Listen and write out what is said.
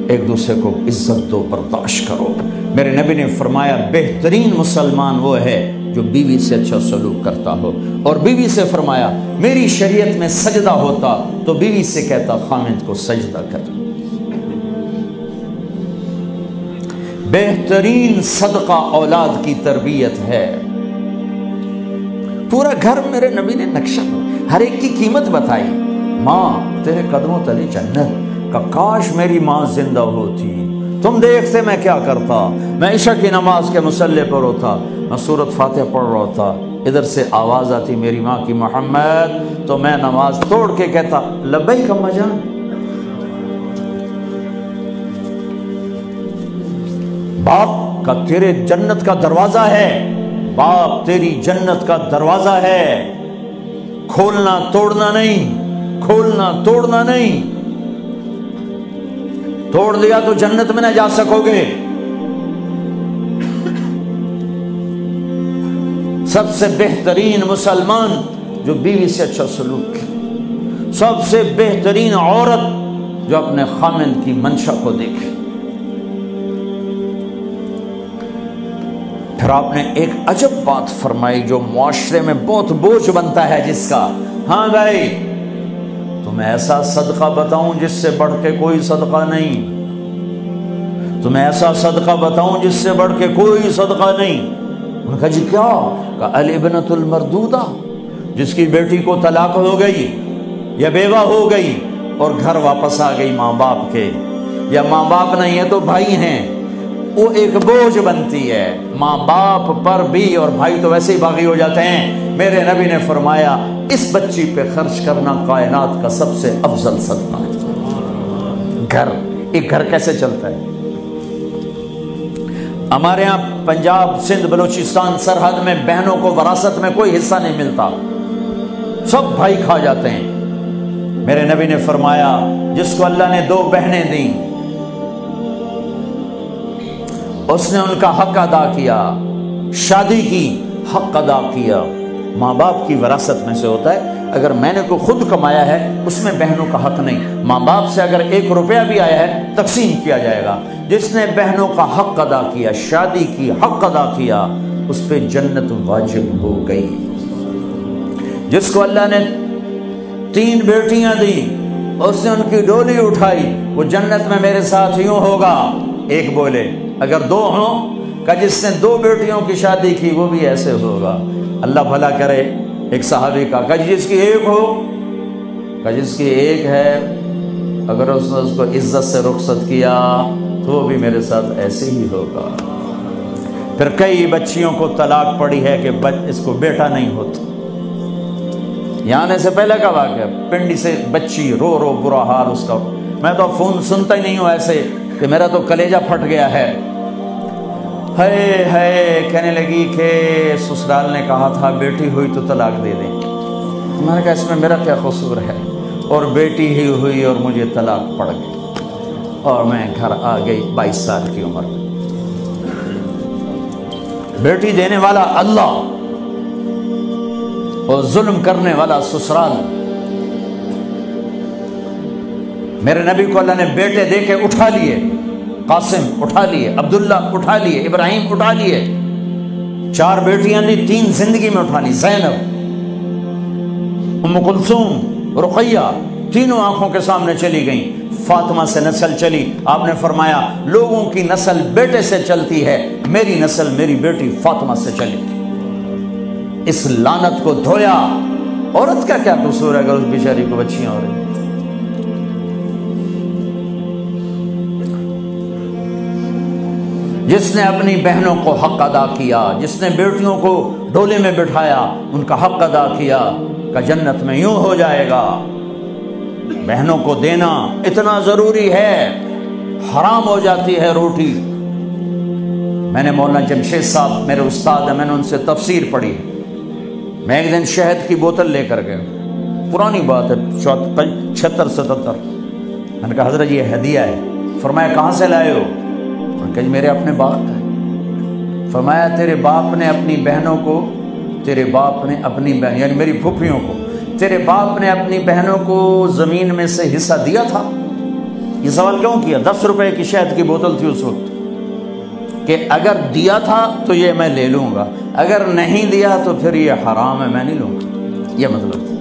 ایک دوسرے کو عزت دو، برداشت کرو۔ میرے نبی نے فرمایا بہترین مسلمان وہ ہے جو بیوی سے اچھا سلوک کرتا ہو، اور بیوی سے فرمایا میری شریعت میں سجدہ ہوتا تو بیوی سے کہتا خامند کو سجدہ کر۔ بہترین صدقہ اولاد کی تربیت ہے۔ پورا گھر میرے نبی نے نقشہ، ہر ایک کی قیمت بتائی۔ ماں تیرے قدموں تلے جنت، کا کاش میری ماں زندہ ہوتی، تم دیکھتے میں کیا کرتا، میں عشاء کی نماز کے مصلی پر ہوتا، میں سورۃ فاتحہ پڑھ رہا ہوتا، ادھر سے آواز آتی میری ماں کی محمد، تو میں نماز توڑ کے کہتا لبیک اماں جان۔ باپ کا تیرے جنت کا دروازہ ہے، باپ تیری جنت کا دروازہ ہے، کھولنا توڑنا نہیں، کھولنا توڑنا نہیں، توڑ دیا تو جنت میں نہ جا سکو گے۔ سب سے بہترین مسلمان جو بیوی سے اچھا سلوک کرے، سب سے بہترین عورت جو اپنے خامند کی منشا کو دیکھے۔ پھر آپ نے ایک عجب بات فرمائی جو معاشرے میں بہت بوجھ بنتا ہے جس کا، ہاں بھائی تمہیں ایسا صدقہ بتاؤں جس سے بڑھ کے کوئی صدقہ نہیں، تمہیں ایسا صدقہ بتاؤں جس سے بڑھ کے کوئی صدقہ نہیں۔ انہوں نے کہا جی کیا؟ کہا الابنۃ المردودہ، جس کی بیٹی کو طلاق ہو گئی یا بیوہ ہو گئی اور گھر واپس آ گئی ماں باپ کے، یا ماں باپ نہیں ہے تو بھائی ہیں، وہ ایک بوجھ بنتی ہے ماں باپ پر بھی، اور بھائی تو ویسے ہی باغی ہو جاتے ہیں۔ میرے نبی نے فرمایا اس بچی پہ خرچ کرنا کائنات کا سب سے افضل صدقہ ہے۔ گھر، ایک گھر کیسے چلتا ہے؟ ہمارے یہاں پنجاب سندھ بلوچستان سرحد میں بہنوں کو وراثت میں کوئی حصہ نہیں ملتا، سب بھائی کھا جاتے ہیں۔ میرے نبی نے فرمایا جس کو اللہ نے 2 بہنیں دیں اس نے ان کا حق ادا کیا، شادی کی حق ادا کیا۔ ماں باپ کی وراثت میں سے ہوتا ہے، اگر میں نے کوئی خود کمایا ہے اس میں بہنوں کا حق نہیں، ماں باپ سے اگر 1 روپیہ بھی آیا ہے تقسیم کیا جائے گا۔ جس نے بہنوں کا حق ادا کیا، شادی کی حق ادا کیا، اس پہ جنت واجب ہو گئی۔ جس کو اللہ نے 3 بیٹیاں دی، اس نے ان کی ڈولی اٹھائی، وہ جنت میں میرے ساتھ یوں ہوگا۔ ایک بولے اگر 2 ہوں، کہ جس نے 2 بیٹیوں کی شادی کی وہ بھی ایسے ہوگا۔ اللہ بھلا کرے۔ ایک صحابی کا کہ جس کی 1 ہو، کہ جس کی 1 ہے، اگر اس نے اس کو عزت سے رخصت کیا تو وہ بھی میرے ساتھ ایسے ہی ہوگا۔ پھر کئی بچیوں کو طلاق پڑی ہے کہ اس کو بیٹا نہیں ہوتا۔ یہاں آنے سے پہلے کا واقعہ، پنڈی سے بچی رو رو برا حال اس کا، میں تو فون سنتا ہی نہیں ہوں ایسے کہ میرا تو کلیجہ پھٹ گیا ہے۔ ہے کہنے لگی کہ سسرال نے کہا تھا بیٹی ہوئی تو طلاق دے دیں۔ میں نے کہا اس میں میرا کیا قصور ہے، اور بیٹی ہی ہوئی اور مجھے طلاق پڑ گئی، اور میں گھر آ گئی 22 سال کی عمر میں۔ بیٹی دینے والا اللہ اور ظلم کرنے والا سسرال۔ میرے نبی کو اللہ نے بیٹے دے کے اٹھا لیے، قاسم اٹھا لیے، عبداللہ اٹھا لیے، ابراہیم اٹھا لیے، 4 بیٹیاں دی، 3 زندگی میں اٹھا لی، زینب، ام کلثوم، رقیہ، تینوں آنکھوں کے سامنے چلی گئیں۔ فاطمہ سے نسل چلی، آپ نے فرمایا لوگوں کی نسل بیٹے سے چلتی ہے، میری نسل میری بیٹی فاطمہ سے چلی۔ اس لعنت کو دھویا۔ عورت کا کیا قصور ہے اگر اس بیچاری کو بچیاں ہو رہی؟ جس نے اپنی بہنوں کو حق ادا کیا، جس نے بیٹیوں کو ڈولے میں بٹھایا، ان کا حق ادا کیا، کہ جنت میں یوں ہو جائے گا۔ بہنوں کو دینا اتنا ضروری ہے، حرام ہو جاتی ہے روٹی۔ میں نے مولانا جمشید صاحب میرے استاد ہیں، میں نے ان سے تفسیر پڑھی۔ میں ایک دن شہد کی بوتل لے کر گیا، پرانی بات ہے 76-77۔ میں نے کہا حضرت یہ ہدیہ ہے۔ فرمایا کہاں سے لائے ہو؟ کہ میرے اپنے باپ کا ہے۔ فرمایا تیرے باپ نے اپنی بہنوں کو، تیرے باپ نے اپنی بہن یعنی میری پھوپھیوں کو، تیرے باپ نے اپنی بہنوں کو زمین میں سے حصہ دیا تھا؟ یہ سوال کیوں کیا؟ 10 روپے کی شہد کی بوتل تھی اس وقت، کہ اگر دیا تھا تو یہ میں لے لوں گا، اگر نہیں دیا تو پھر یہ حرام ہے، میں نہیں لوں گا، یہ مطلب تھا۔